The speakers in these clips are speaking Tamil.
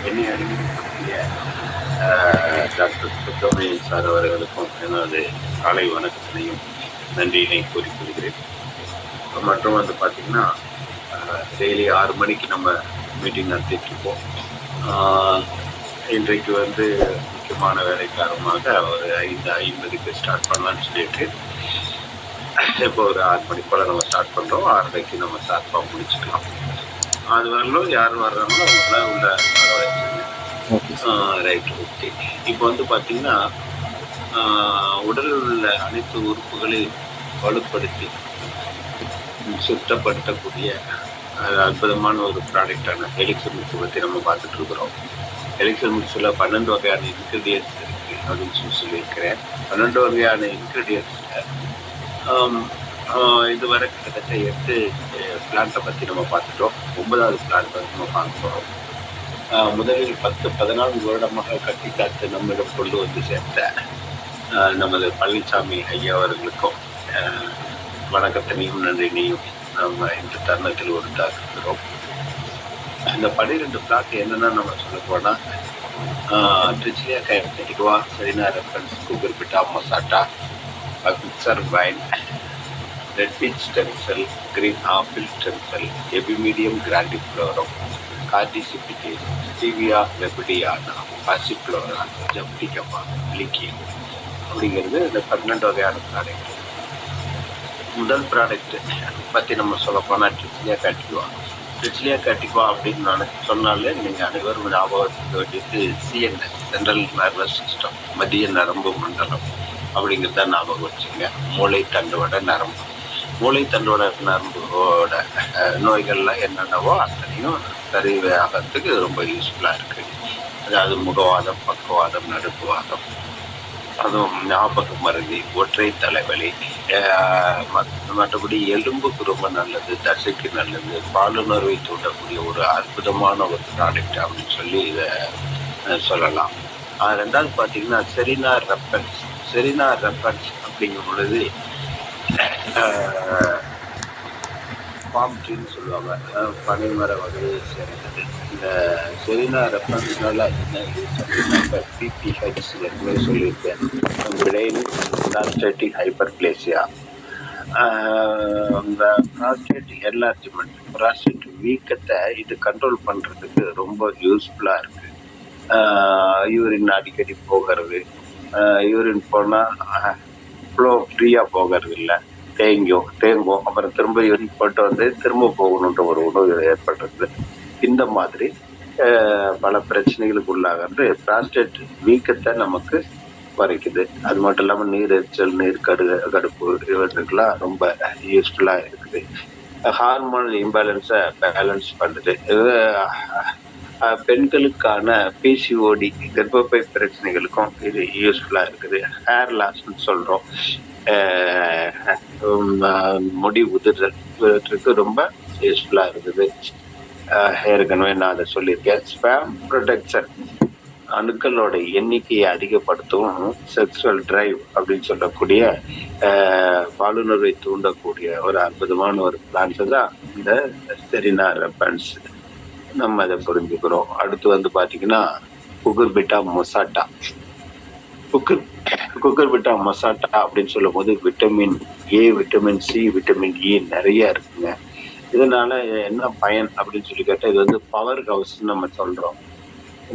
என்னை அறிவிக்கக்கூடிய டாக்டர் சுப்பிரமணியன் சார் அவர்களுக்கும் எனது காலை வணக்கத்தினையும் நன்றியினை கூறிக்கொள்கிறேன். மற்றும் வந்து பார்த்தீங்கன்னா டெய்லி 6 மணிக்கு நம்ம மீட்டிங் நடத்திட்டு இருக்கோம். இன்றைக்கு வந்து முக்கியமான வேலை காரணமாக ஒரு 5:50க்கு ஸ்டார்ட் பண்ணலான்னு சொல்லிட்டு இப்போ ஒரு 6 மணி போல் நம்ம ஸ்டார்ட் பண்ணுறோம். 6:30க்கு நம்ம ஷார்ப்பாக முடிச்சுக்கலாம். அது வரலும் யார் வர்றாங்களோ அவங்களாம் உள்ள வர வச்சுருங்க. Right, okay. இப்போ வந்து பார்த்தீங்கன்னா உடலில் உள்ள அனைத்து உறுப்புகளையும் வலுப்படுத்தி சுத்தப்படுத்தக்கூடிய அற்புதமான ஒரு ப்ராடக்டான எலிக்சர் மிக்ஸ் பற்றி நம்ம பார்த்துட்டு இருக்கிறோம். எலிக்சர் மிக்ஸில் 12 வகையான இன்க்ரீடியன்ஸ் இருக்கு அப்படின்னு சொல்லியிருக்கிறேன். 12 வகையான இன்க்ரீடியன்ஸில் இதுவரை கிட்டத்தட்ட 8 பிளான்ட்டை பற்றி நம்ம பார்த்துட்டோம். 9வது பிளான்ட் வந்து நம்ம பார்க்க போகிறோம். முதலில் 10-14 வருடமாக கட்டி காத்து நம்மிடம் கொண்டு வந்து சேர்த்த நமது பழனிசாமி ஐயா அவர்களுக்கும் வணக்கத்தினையும் நன்றினையும் நம்ம இந்த தருணத்தில் உறுத்தாக்குகிறோம். இந்த 12 பிளாட் என்னன்னா நம்ம சொல்ல போனால் Trichilia catigua, Serenoa repens, Cucurbita moschata, மிக்சர் வைன், red peach stem cell, green apple stem cell, Epimedium grandiflorum, Cordyceps, Stevia rebaudiana, Passiflora, jabuticaba, Lycium அப்படிங்கிறது இந்த 12 வகையான ப்ராடக்ட். முதல் ப்ராடக்ட் பற்றி நம்ம சொல்ல போனால் ட்ரிச்சிலியா கேட்டிகுவா. ட்ரிச்சிலியா கேட்டிகுவா அப்படின்னு நான் சொன்னாலே நீங்கள் அனைவரும் ஞாபகத்துக்கு வேண்டியது சிஎன்எஸ், சென்ட்ரல் நர்வஸ் சிஸ்டம், மத்திய நரம்பு மண்டலம் அப்படிங்கிறத ஞாபகம் வச்சுங்க. மூளை தண்டுவட நரம்பு. மூளை தண்டுவட நரம்போட நோய்கள்லாம் என்னென்னவோ அத்தனையும் சரியாகிறதுக்கு ரொம்ப யூஸ்ஃபுல்லாக இருக்குது. அதாவது முகவாதம், பக்கவாதம், நடுக்குவாதம், அதுவும் ஞாபக மருதி, ஒற்றை தலைவலி, மற்றபடி எலும்புக்கு ரொம்ப நல்லது, தசைக்கு நல்லது, பாலுணர்வை தூண்டக்கூடிய ஒரு அற்புதமான ஒரு ப்ராடக்ட் அப்படின்னு சொல்லி இதை சொல்லலாம். 2வது பார்த்தீங்கன்னா செரினா ரெஃபரன்ஸ். செரினா ரெஃபரன்ஸ் அப்படிங்கும் பொழுது பாம் ட்ரீன்னு சொல்லுவாங்க, பனைமர வகையை சேர்ந்தது. இந்த செரினா ரெஃபரன்ஸ்னால என்ன யூஸ் அப்படின்னாக்க பிபிஹெச் ஏற்கனவே சொல்லியிருக்கேன், பிரெயின் ப்ராஸ்டேட்டிக் ஹைப்பர்பிளேசியா, இந்த ப்ராஸ்டேட் என்லார்ஜ்மெண்ட், ப்ராஸ்டேட் வீக்கத்தை இது கண்ட்ரோல் பண்ணுறதுக்கு ரொம்ப யூஸ்ஃபுல்லாக இருக்குது. யூரின் அடிக்கடி போகிறது, யூரின் போனால் ஃப்ளோ ஃப்ரீயாக போகிறது இல்லை, தேங்கும், அப்புறம் திரும்ப யூரின் போட்டு வந்து திரும்ப போகணுன்ற ஒரு உணவு ஏற்படுறது. இந்த மாதிரி பல பிரச்சனைகளுக்கு உள்ளாகிறது ப்ராஸ்டேட் வீக்கத்தை நமக்கு குறைக்குது. அது மட்டும் இல்லாமல் நீர் எரிச்சல், நீர் கடுப்பு இவற்றுக்கெல்லாம் ரொம்ப யூஸ்ஃபுல்லாக இருக்குது. ஹார்மோன் இம்பேலன்ஸை பேலன்ஸ் பண்ணுது. பெண்களுக்கான பிசிஓடி, கர்ப்பப்பை பிரச்சனைகளுக்கும் இது யூஸ்ஃபுல்லாக இருக்குது. ஹேர் லாஸ்ன்னு சொல்கிறோம், முடி உதிர்தல் இவற்றுக்கு ரொம்ப யூஸ்ஃபுல்லாக இருக்குது. ஏற்கனவே நான் அதை சொல்லியிருக்கேன். ஸ்பேம் ப்ரொடெக்ஷன், அணுக்களோட எண்ணிக்கையை அதிகப்படுத்தும் செக்ஸுவல் டிரைவ் அப்படின்னு சொல்லக்கூடிய பாலுணர்வை தூண்டக்கூடிய ஒரு அற்புதமான ஒரு பிளான்ஸ் தான் இந்த செரினா ரெஃபரன்ஸ். நம்ம அதை புரிஞ்சுக்கிறோம். அடுத்து வந்து பார்த்தீங்கன்னா குகுர்பிட்டா மொசாட்டா. குகுர்பிட்டா மொசாட்டா அப்படின்னு சொல்லும் போது vitamin A, vitamin C, vitamin E நிறைய இருக்குங்க. இதனால என்ன பயன் அப்படின்னு சொல்லி கேட்டால், இது வந்து பவர் ஹவுஸ் நம்ம சொல்றோம்.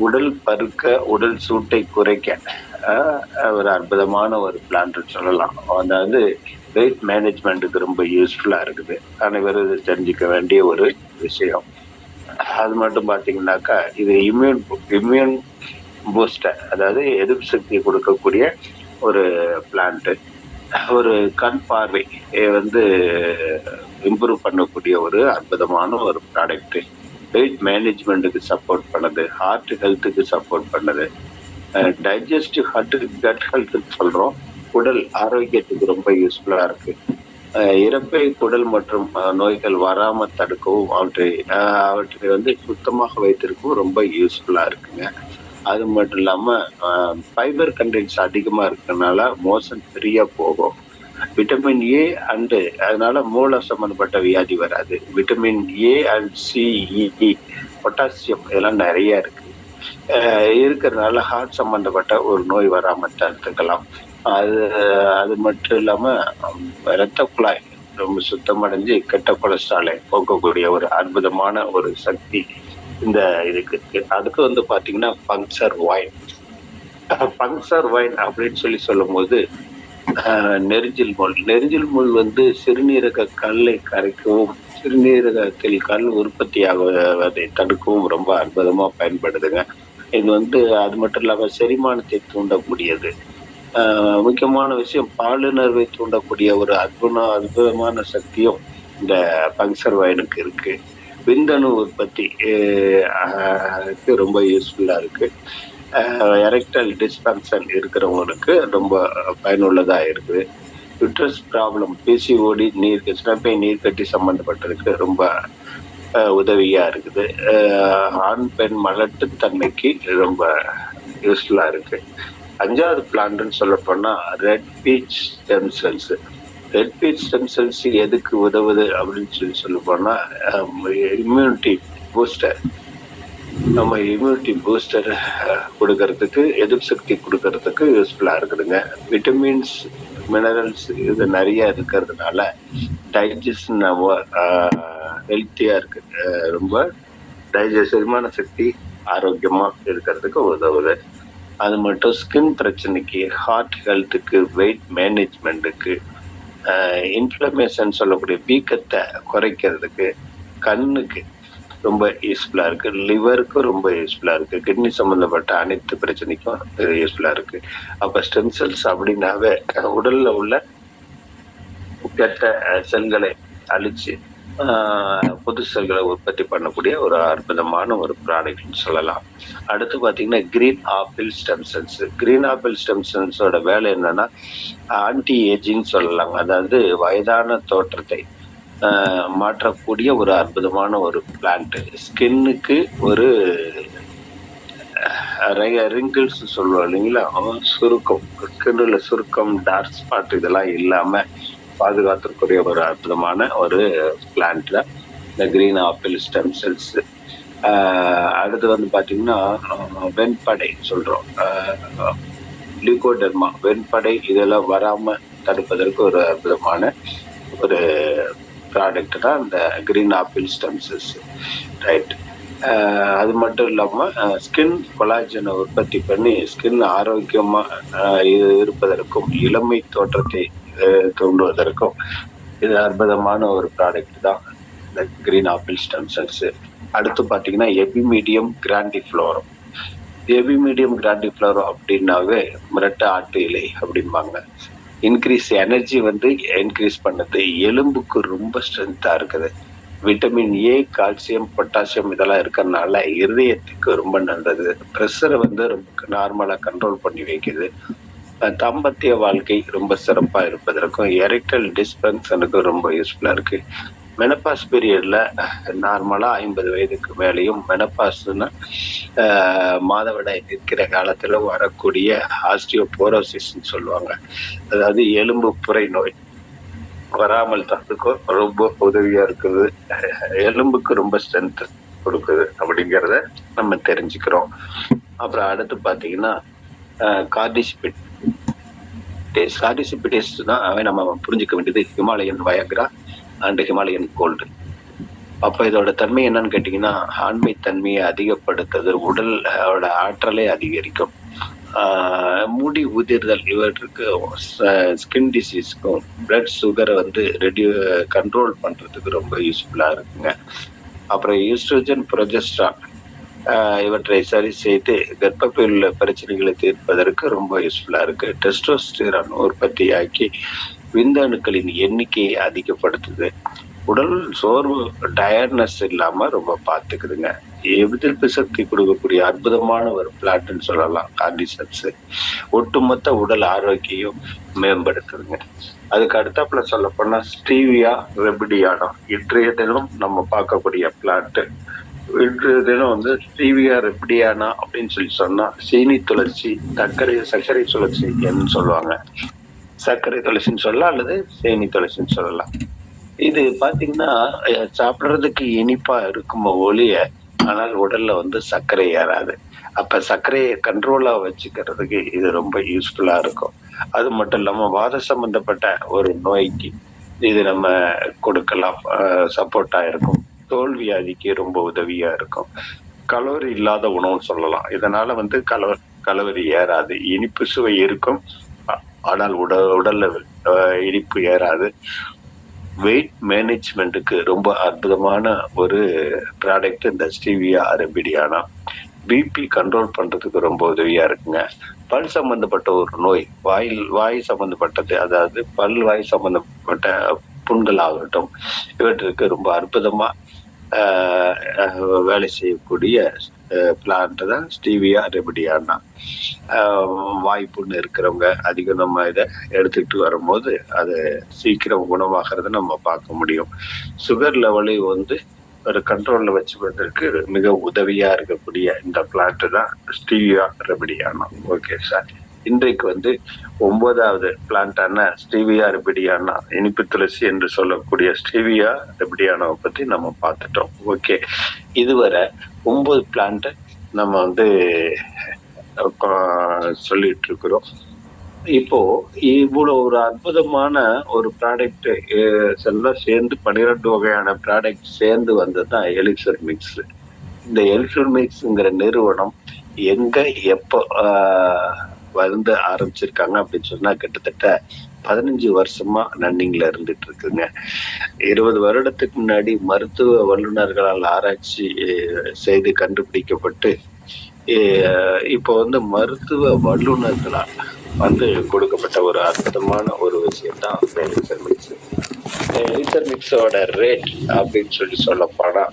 உடல் பருக்க, உடல் சூட்டை குறைக்க ஒரு அற்புதமான ஒரு பிளான்ட் சொல்லலாம். அதாவது வெயிட் மேனேஜ்மெண்ட்டுக்கு ரொம்ப யூஸ்ஃபுல்லாக இருக்குது. அனைவரும் இது தெரிஞ்சுக்க வேண்டிய ஒரு விஷயம். அது மட்டும் பார்த்தீங்கன்னாக்கா இது இம்யூன் பூஸ்டர், அதாவது எதிர்ப்பு சக்தியை கொடுக்கக்கூடிய ஒரு பிளான்ட்டு. ஒரு கண் பார்வை வந்து இம்ப்ரூவ் பண்ணக்கூடிய ஒரு அற்புதமான ஒரு ப்ராடக்ட்டு. வெயிட் மேனேஜ்மெண்ட்டுக்கு சப்போர்ட் பண்ணுது, ஹார்ட் ஹெல்த்துக்கு சப்போர்ட் பண்ணுது, டைஜஸ்டிவ் கட் ஹெல்த்துன்னு சொல்கிறோம், உடல் ஆரோக்கியத்துக்கு ரொம்ப யூஸ்ஃபுல்லாக இருக்குது. இறப்பை, குடல் மற்றும் நோய்கள் வராமல் தடுக்கவும் அவற்றை வந்து சுத்தமாக வைத்திருக்கவும் ரொம்ப யூஸ்ஃபுல்லாக இருக்குங்க. அது மட்டும் இல்லாமல் ஃபைபர் கண்டென்ட்ஸ் அதிகமாக இருக்கிறதுனால மோஷன் ஃப்ரீயாக போகும். விட்டமின் ஏ அண்டு அதனால மூளை சம்மந்தப்பட்ட வியாதி வராது. Vitamin A and C, E, potassium இதெல்லாம் நிறைய இருக்கு. இருக்கிறதுனால ஹார்ட் சம்பந்தப்பட்ட ஒரு நோய் வராம தடுத்துக்கலாம். அது அது மட்டும் இல்லாம இரத்த குழாய் ரொம்ப சுத்தமடைஞ்சு கெட்ட கொலஸ்ட்ராலை போக்கக்கூடிய ஒரு அற்புதமான ஒரு சக்தி இந்த இதுக்கு இருக்கு. அதுக்கு வந்து பாத்தீங்கன்னா பங்க்சர் ஒயின். பங்க்சர் ஒயின் அப்படின்னு சொல்லும் போது நெரிஞ்சில் முள் வந்து சிறுநீரக கல்லை கரைக்கவும், சிறுநீரகத்தில் கல் உற்பத்தி ஆகுவதை தடுக்கவும் ரொம்ப அற்புதமா பயன்படுதுங்க. இது வந்து அது மட்டும் இல்லாம செரிமானத்தை தூண்டக்கூடியது. முக்கியமான விஷயம், பாலுணர்வை தூண்டக்கூடிய ஒரு அற்புதமான சக்தியும் இந்த பங்க்சர் ஒயினுக்கு இருக்கு. விந்தணு உற்பத்தி ரொம்ப யூஸ்ஃபுல்லா இருக்கு. எரெக்டல் டிஸ்பங்ஷன் இருக்கிறவங்களுக்கு ரொம்ப பயனுள்ளதா இருக்குது. யுட்ரஸ் ப்ராப்ளம், பிசிஓடி, சினப்பை நீர் கட்டி சம்பந்தப்பட்டதுக்கு ரொம்ப உதவியா இருக்குது. ஆண் பெண் மலட்டுத்தன்மைக்கு ரொம்ப யூஸ்ஃபுல்லா இருக்கு. 5வது பிளான்ட்னு சொல்ல போனா red peach stem cells. Red peach stem cells எதுக்கு உதவுது அப்படின்னு சொல்ல போனா இம்யூனிட்டி பூஸ்டர். நம்ம இம்யூனிட்டி பூஸ்டர் கொடுக்கறதுக்கு, எதிர்ப்பு சக்தி கொடுக்கறதுக்கு யூஸ்ஃபுல்லா இருக்குதுங்க. விட்டமின்ஸ், மினரல்ஸ் இது நிறைய இருக்கிறதுனால டைஜஷன் ஹெல்த்தியா இருக்கு. ரொம்ப செரிமான சக்தி ஆரோக்கியமா இருக்கிறதுக்கு உதவுது. அது மட்டும் ஸ்கின் பிரச்சனைக்கு, ஹார்ட் ஹெல்த்துக்கு, வெயிட் மேனேஜ்மெண்ட்டுக்கு, இன்ஃப்ளமேஷன் சொல்லக்கூடிய வீக்கத்தை குறைக்கிறதுக்கு, கண்ணுக்கு ரொம்ப யூஸ்ஃபுல்லா இருக்கு. லிவருக்கு ரொம்ப யூஸ்ஃபுல்லா இருக்கு. கிட்னி சம்பந்தப்பட்ட அனைத்து பிரச்சனைக்கும் யூஸ்ஃபுல்லா இருக்கு. அப்ப ஸ்டெம் செல்ஸ் அப்படின்னாவே உடல்ல உள்ள கெட்ட செல்களை அழிச்சு புது செல்களை உற்பத்தி பண்ணக்கூடிய ஒரு அற்புதமான ஒரு ப்ராடக்ட்னு சொல்லலாம். அடுத்து பாத்தீங்கன்னா green apple stem cells. Green apple stem செல்ஸோட வேலை என்னன்னா ஆன்டி ஏஜிங் சொல்லலாம். அதாவது வயதான தோற்றத்தை மாற்றக்கூடிய ஒரு அற்புதமான ஒரு பிளான்ட். ஸ்கின்னுக்கு ஒரு ரிங்கிள்ஸ் சொல்லுவோம் இல்லைங்களா, சுருக்கம், ஸ்கின்ல சுருக்கம், டார்க் ஸ்பாட் இதெல்லாம் இல்லாம பாதுகாத்துக்கூடிய ஒரு அற்புதமான ஒரு பிளான்ட் தான் இந்த கிரீன் ஆப்பிள் ஸ்டெம் செல்ஸ். அடுத்து வந்து பாத்தீங்கன்னா வெண்படை சொல்றோம், லியூகோடெர்மா, வெண்படை இதெல்லாம் வராம தடுப்பதற்கு ஒரு அற்புதமான ஒரு ப்ராடக்ட் தான் இந்த green apple stem cells. Right. அது மட்டும் இல்லாம ஸ்கின் கொலாஜனை உற்பத்தி பண்ணி ஸ்கின் ஆரோக்கியமா இருப்பதற்கும், இளமை தோற்றத்தை தூண்டுவதற்கும் இது அற்புதமான ஒரு ப்ராடக்ட் தான் இந்த கிரீன் ஆப்பிள் ஸ்டெம் செல்ஸ். அடுத்து பாத்தீங்கன்னா எபிமீடியம் கிராண்டிஃப்ளோரம். எபிமீடியம் கிராண்டிஃப்ளோரம் அப்படின்னாவே மிரட்ட ஆட்டு இலை அப்படிம்பாங்க. இன்க்ரீஸ் எனர்ஜி வந்து இன்க்ரீஸ் பண்ணுது. எலும்புக்கு ரொம்ப ஸ்ட்ரென்த்தா இருக்குது. விட்டமின் ஏ, கால்சியம், பொட்டாசியம் இதெல்லாம் இருக்கிறதுனால இருதயத்துக்கு ரொம்ப நல்லது. ப்ரெஷரை வந்து ரொம்ப நார்மலா கண்ட்ரோல் பண்ணி வைக்குது. தாம்பத்திய வாழ்க்கை ரொம்ப சிறப்பா இருப்பதற்கும், எரெக்டல் டிஸ்பங்ஷனுக்கு ரொம்ப யூஸ்ஃபுல்லா இருக்கு. மெனப்பாஸ் பீரியட்ல நார்மலா 50 வயதுக்கு மேலேயும், மெனப்பாஸ்னா மாதவிடாய் நிற்கிற காலத்துல வரக்கூடிய ஆஸ்டியோபோரோசிஸ் சொல்லுவாங்க. அதாவது எலும்பு புரை நோய் வராமல் தடுக்கும் ரொம்ப உதவியா இருக்குது. எலும்புக்கு ரொம்ப ஸ்ட்ரென்த் கொடுக்குது அப்படிங்கிறத நம்ம தெரிஞ்சுக்கிறோம். அப்புறம் அடுத்து பாத்தீங்கன்னா கார்டிசிபிடேஸ் தான் நம்ம புரிஞ்சுக்க வேண்டியது Himalayan Viagra and Himalayan gold. அப்ப இதோட தன்மை என்னன்னு கேட்டீங்கன்னா ஆண்மை தன்மையை அதிகப்படுத்துறது, உடலோட ஆற்றலை அதிகரிக்கும். முடி உதிர்தல் இவற்றுக்கு, ஸ்கின் டிசீஸ்க்கும், பிளட் சுகரை வந்து கண்ட்ரோல் பண்றதுக்கு ரொம்ப யூஸ்ஃபுல்லா இருக்குங்க. அப்புறம் ஈஸ்ட்ரோஜன், ப்ரொஜெஸ்ட்ரான் இவற்றை சரி செய்து கர்ப்பப்பையில் உள்ள பிரச்சனைகளை தீர்ப்பதற்கு ரொம்ப யூஸ்ஃபுல்லா இருக்கு. டெஸ்டோஸ்டிரான் உற்பத்தியாக்கி விந்தணுக்களின் எண்ணிக்கையை அதிகப்படுத்துது. உடல் சோர்வு, டயர்ட்னஸ் இல்லாம ரொம்ப பார்த்துக்குதுங்க. எதிர்ப்பு சக்தி கொடுக்கக்கூடிய அற்புதமான ஒரு பிளான்ட்னு சொல்லலாம் கார்டிசெப்ஸ். ஒட்டுமொத்த உடல் ஆரோக்கியம் மேம்படுத்துதுங்க. அதுக்கு அடுத்தாப்புல சொல்ல போனா ஸ்டீவியா ரெபிடியானா, இன்றைய தினம் நம்ம பார்க்கக்கூடிய பிளான்ட். இன்றைய தினம் வந்து ஸ்டீவியா ரெபிடியானா அப்படின்னு சொன்னா சீனி துளசி, சர்க்கரை துளசி என்று சொல்லுவாங்க. சர்க்கரை துளசின்னு சொல்லலாம் அல்லது சீனி துளசின்னு சொல்லலாம். இது பாத்தீங்கன்னா சாப்பிடுறதுக்கு இனிப்பா இருக்கும் ஒழிய ஆனால் உடல்ல வந்து சர்க்கரை ஏறாது. அப்ப சர்க்கரையை கண்ட்ரோலா வச்சுக்கிறதுக்கு இது ரொம்ப யூஸ்ஃபுல்லா இருக்கும். அது மட்டும் இல்லாம வாத சம்பந்தப்பட்ட ஒரு நோய்க்கு இது நம்ம கொடுக்கலாம். சப்போர்ட்டா இருக்கும். தோல் வியாதிக்கு ரொம்ப உதவியா இருக்கும். கலோரி இல்லாத உணவுன்னு சொல்லலாம். இதனால வந்து கலோரி ஏறாது. இனிப்பு சுவை இருக்கும். ஆனால் உடல்ல இனிப்பு ஏறாது. வெயிட் மேனேஜ்மெண்ட்டுக்கு ரொம்ப அற்புதமான ஒரு ப்ராடக்ட் இந்த ஸ்டீவியா அரபிடியானா. பிபி கண்ட்ரோல் பண்றதுக்கு ரொம்ப உதவியா இருக்குங்க. பல் சம்பந்தப்பட்ட ஒரு நோய், வாய் சம்பந்தப்பட்டது, அதாவது வாய் சம்பந்தப்பட்ட புண்கள் ஆகட்டும், இவற்றுக்கு ரொம்ப அற்புதமா வேலை செய்யக்கூடிய பிளான்ட் தான் ஸ்டீவியா ரெமடியானா. வாய்ப்புன்னு இருக்கிறவங்க அதிகம் நம்ம இதை எடுத்துக்கிட்டு வரும்போது அது சீக்கிரம் குணமாகிறத நம்ம பார்க்க முடியும். சுகர் லெவலை வந்து ஒரு கண்ட்ரோல்ல வச்சுக்கிறதுக்கு மிக உதவியா இருக்கக்கூடிய இந்த பிளான்ட் தான் ஸ்டீவியா ரெமடியானா. ஓகே சார், இன்றைக்கு வந்து 9வது பிளான்டான ஸ்டீவியா ரெமடியானா, இனிப்பு துளசி என்று சொல்லக்கூடிய ஸ்டீவியா ரெமடியானாவை பத்தி நம்ம பார்த்துட்டோம். ஓகே, இதுவரை 9 பிளான்ட் நம்ம வந்து சொல்லிட்டு இருக்கிறோம். இப்போ இவ்வளவு ஒரு அற்புதமான ஒரு ப்ராடக்ட் எல்லாம் சேர்ந்து 12 வகையான ப்ராடக்ட் சேர்ந்து வந்ததுதான் எலிக்சர் மிக்ஸ். இந்த எலிக்சர் மிக்ஸ்ங்கிற நிறுவனம் எங்க எப்போ வந்து ஆரம்பிச்சிருக்காங்க அப்படின்னு சொன்னா கிட்டத்தட்ட 15 வருஷமா ரன்னிங்ல இருந்துட்டு இருக்குங்க. 20 வருடத்துக்கு முன்னாடி மருத்துவ வல்லுநர்களால் ஆராய்ச்சி செய்து கண்டுபிடிக்கப்பட்டு இப்போ வந்து மருத்துவ வல்லுநர்களால் வந்து கொடுக்கப்பட்ட ஒரு அற்புதமான ஒரு விஷயம் தான் எலிக்சர் மிக்ஸ். எலிக்சர் மிக்ஸோட ரேட் அப்படின்னு சொல்ல போனா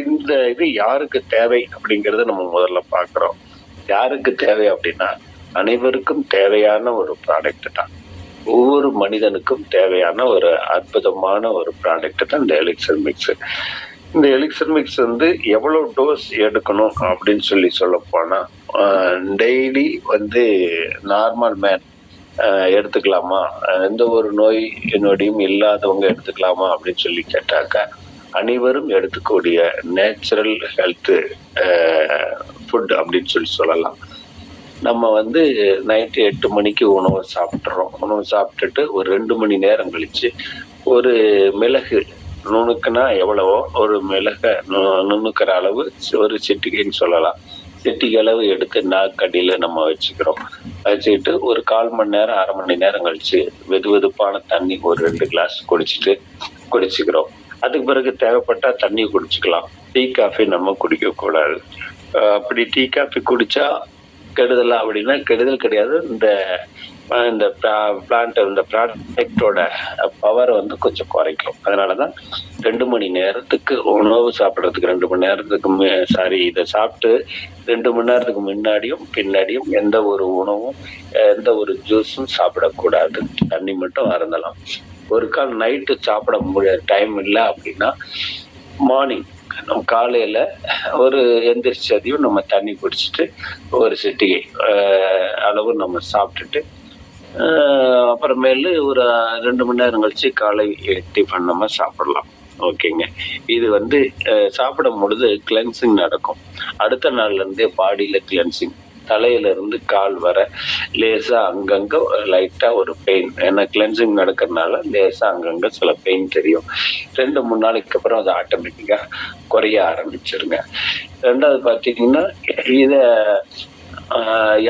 இந்த இது யாருக்கு தேவை அப்படிங்கறத நம்ம முதல்ல பாக்குறோம். யாருக்கு தேவை அப்படின்னா அனைவருக்கும் தேவையான ஒரு ப்ராடக்ட் தான். ஒவ்வொரு மனிதனுக்கும் தேவையான ஒரு அற்புதமான ஒரு ப்ராடக்ட் தான் இந்த எலிக்சர் மிக்ஸ். இந்த எலிக்சர் மிக்ஸ் வந்து எவ்வளவு டோஸ் எடுக்கணும் அப்படின்னு சொல்ல போனா டெய்லி வந்து நார்மல் மேன் எடுத்துக்கலாமா, எந்த ஒரு நோய் நொடியும் இல்லாதவங்க எடுத்துக்கலாமா அப்படின்னு சொல்லி கேட்டாக்க அனைவரும் எடுத்துக்கூடிய நேச்சுரல் ஹெல்த் ஃபுட் அப்படின்னு சொல்லலாம். நம்ம வந்து நைட்டு 8 மணிக்கு உணவு சாப்பிட்றோம். உணவு சாப்பிட்டுட்டு ஒரு 2 மணி நேரம் கழிச்சு ஒரு மிளகு நுணுக்குனா எவ்வளவோ ஒரு மிளகை நுணுக்கிற அளவு ஒரு சிட்டிகைன்னு சொல்லலாம், சிட்டிகை அளவு எடுத்து நாக்கடியில நம்ம வச்சுக்கிறோம். வச்சுக்கிட்டு ஒரு 1/4 மணி நேரம் 1/2 மணி நேரம் கழிச்சு வெது வெதுப்பான தண்ணி ஒரு 2 கிளாஸ் குடிச்சுக்கிறோம். அதுக்கு பிறகு தேவைப்பட்டா தண்ணி குடிச்சுக்கலாம். டீ காஃபி நம்ம குடிக்க கூடாது. அப்படி டீ காஃபி குடிச்சா கெடுதலா அப்படின்னா கெடுதல் கிடையாது. இந்த பிளான்ட் இந்த ப்ராடக்டோட பவர் வந்து கொஞ்சம் குறைக்கும். அதனாலதான் 2 மணி நேரத்துக்கு உணவு சாப்பிட்றதுக்கு 2 மணி நேரத்துக்கு இதை சாப்பிட்டு 2 மணி நேரத்துக்கு முன்னாடியும் பின்னாடியும் எந்த ஒரு உணவும் எந்த ஒரு ஜூஸும் சாப்பிடக்கூடாது. தண்ணி மட்டும் அருந்தலாம். ஒரு கால் நைட்டு சாப்பிட டைம் இல்லை அப்படின்னா மார்னிங் நம்ம காலையில ஒரு எந்திரிச்சதையும் நம்ம தண்ணி குடிச்சிட்டு ஒரு சிட்டிகை அளவு நம்ம சாப்பிட்டுட்டு அப்புறமேலு ஒரு 2 மணி நேரம் கழிச்சு காலை டிஃபன் நம்ம சாப்பிடலாம். ஓகேங்க, இது வந்து சாப்பிடும் பொழுது கிளென்சிங் நடக்கும். அடுத்த நாள்ல இருந்தே பாடியில கிளென்சிங், தலையில இருந்து கால் வர லேசா அங்கங்க லைட்டா ஒரு பெயின், ஏன்னா கிளென்சிங் நடக்கிறதுனால லேசா அங்கங்க சில பெயின் தெரியும். 2-3 நாளைக்கு அப்புறம் அது ஆட்டோமேட்டிக்கா குறைய ஆரம்பிச்சிருங்க. 2வது பாத்தீங்கன்னா இத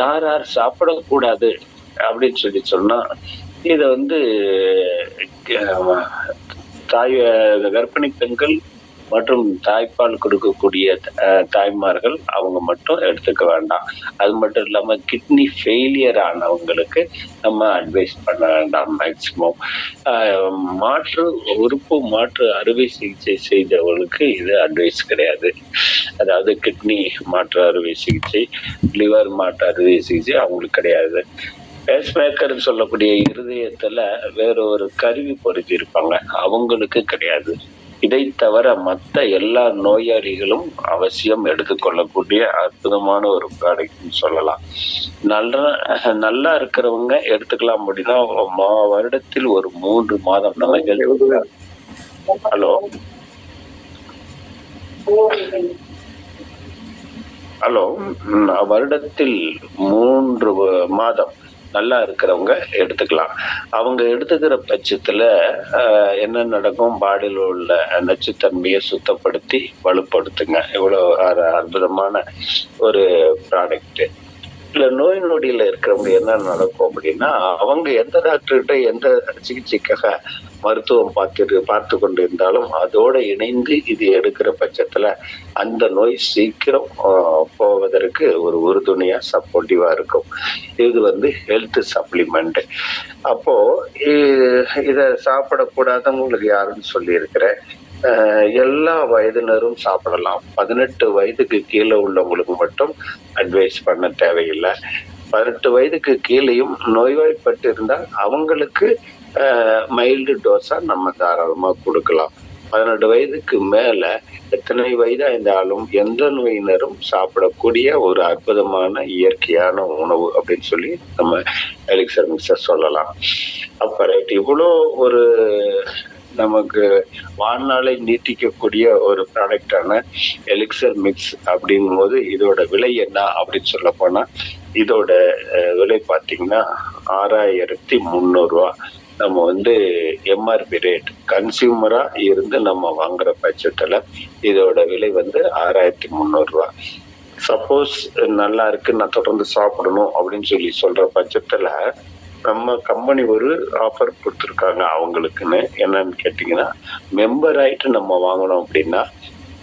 யார் சாப்பிடக்கூடாது அப்படின்னு சொன்னா இத வந்து கர்ப்பிணி பெண்கள் மற்றும் தாய்ப்பால் கொடுக்கக்கூடிய தாய்மார்கள் அவங்க மட்டும் எடுத்துக்க வேண்டாம். அது மட்டும் இல்லாம கிட்னி ஃபெயிலியர் ஆனவங்களுக்கு நம்ம அட்வைஸ் பண்ண வேண்டாம். மேக்சிமம் மாற்று அறுவை சிகிச்சை செய்தவர்களுக்கு இது அட்வைஸ் கிடையாது. அதாவது கிட்னி மாற்று அறுவை சிகிச்சை, லிவர் மாற்று அறுவை சிகிச்சை அவங்களுக்கு கிடையாது. பேஸ்மேக்கர் சொல்லக்கூடிய இருதயத்துல வேற ஒரு கருவி பொருத்தி இருப்பாங்க, அவங்களுக்கு கிடையாது. இதை தவிர மற்ற எல்லா நோயாளிகளும் அவசியம் எடுத்துக்கொள்ளக்கூடிய அற்புதமான ஒரு ப்ராடக்ட்னு சொல்லலாம். நல்லா இருக்கிறவங்க எடுத்துக்கலாம். அப்படின்னா வருடத்தில் ஒரு 3 மாதம் நம்ம ஹலோ ஹலோ. வருடத்தில் 3 மாதம் நல்லா இருக்கிறவங்க எடுத்துக்கலாம். அவங்க எடுத்துக்கிற பட்சத்துல என்ன நடக்கும், பாடியில் உள்ள நச்சுத்தன்மையை சுத்தப்படுத்தி வலுப்படுத்துங்க. இவ்வளவு அற்புதமான ஒரு ப்ராடக்ட். இல்ல நோய் நொடியில இருக்கிறவங்க என்ன நடக்கும் அப்படின்னா, அவங்க எந்த டாக்டர்கிட்ட எந்த சிகிச்சைக்காக மருத்துவம் பார்த்து கொண்டு இருந்தாலும் அதோட இணைந்து இது எடுக்கிற பட்சத்துல அந்த நோய் சீக்கிரம் போவதற்கு ஒரு உறுதுணையா சப்போர்ட்டிவா இருக்கும். இது வந்து ஹெல்த் சப்ளிமெண்ட். அப்போ இத சாப்பிடக்கூடாதவங்களுக்கு யாருன்னு சொல்லி இருக்கிறேன். எல்லா வயதினரும் சாப்பிடலாம். 18 வயதுக்கு கீழே உள்ளவங்களுக்கு மட்டும் அட்வைஸ் பண்ண தேவையில்லை. 18 வயதுக்கு கீழேயும் நோய்வாய்ப்பட்டு இருந்தால் அவங்களுக்கு மைல்டு டோஸா நம்ம தாராளமா கொடுக்கலாம். 18 வயதுக்கு மேல எத்தனை வயதா இருந்தாலும் எந்த நோயினரும் சாப்பிடக்கூடிய ஒரு அற்புதமான இயற்கையான உணவு அப்படின்னு சொல்லி நம்ம எலிக்சர் மிக்ஸை சொல்லலாம். அப்ப ரைட், இவ்வளோ ஒரு நமக்கு வாழ்நாளை நீட்டிக்கக்கூடிய ஒரு ப்ராடக்டான எலிக்சர் மிக்ஸ் அப்படிங்கும் போது இதோட விலை என்ன அப்படின்னு சொல்ல போனா, இதோட விலை பார்த்தீங்கன்னா 6300 நம்ம வந்து எம்ஆர்பி ரேட் கன்சியூமரா இருந்து நம்ம வாங்குற பட்சத்துல இதோட விலை வந்து 6300. சப்போஸ் நல்லா இருக்கு, நான் தொடர்ந்து சாப்பிடணும் அப்படின்னு சொல்லி சொல்ற பட்சத்துல நம்ம கம்பெனி ஒரு ஆஃபர் கொடுத்துருக்காங்க அவங்களுக்குன்னு. என்னன்னு கேட்டீங்கன்னா, மெம்பர் ஆயிட்டு நம்ம வாங்கணும் அப்படின்னா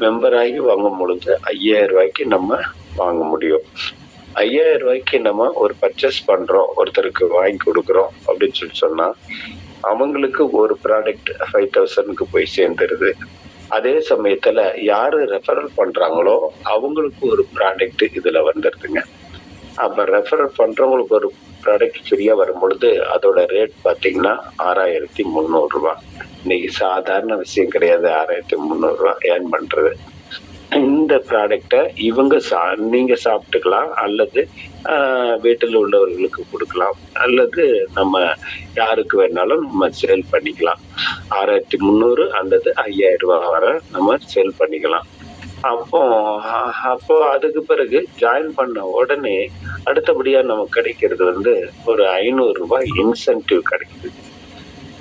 மெம்பர் ஆகி வாங்கும் பொழுது 5000 நம்ம வாங்க முடியும். 5000 நம்ம ஒரு பர்ச்சேஸ் பண்றோம், ஒருத்தருக்கு வாங்கி கொடுக்குறோம் அப்படின்னு சொல்லி சொன்னா அவங்களுக்கு ஒரு ப்ராடக்ட் 5000க்கு போய் சேர்ந்துருது. அதே சமயத்துல யாரு ரெஃபரல் பண்றாங்களோ அவங்களுக்கு ஒரு ப்ராடக்ட் இதுல வந்துருதுங்க. அப்ப ரெஃபரல் பண்றவங்களுக்கு ஒரு ப்ராடக்ட் ஃப்ரீயா வரும் பொழுது அதோட ரேட் பாத்தீங்கன்னா 6300. இன்னைக்கு சாதாரண விஷயம் கிடையாது 6300 ஏர்ன் பண்றது. இந்த ப்ராடக்டை இவங்க நீங்க சாப்பிட்டுக்கலாம், அல்லது வீட்டில் உள்ளவர்களுக்கு கொடுக்கலாம், அல்லது நம்ம யாருக்கு வேணாலும் நம்ம சேல் பண்ணிக்கலாம். 6300 அல்லது 5000 வரை நம்ம சேல் பண்ணிக்கலாம். அப்போ அதுக்கு பிறகு ஜாயின் பண்ண உடனே அடுத்தபடியா நமக்கு கிடைக்கிறது வந்து ஒரு 500 இன்சென்டிவ் கிடைக்குது.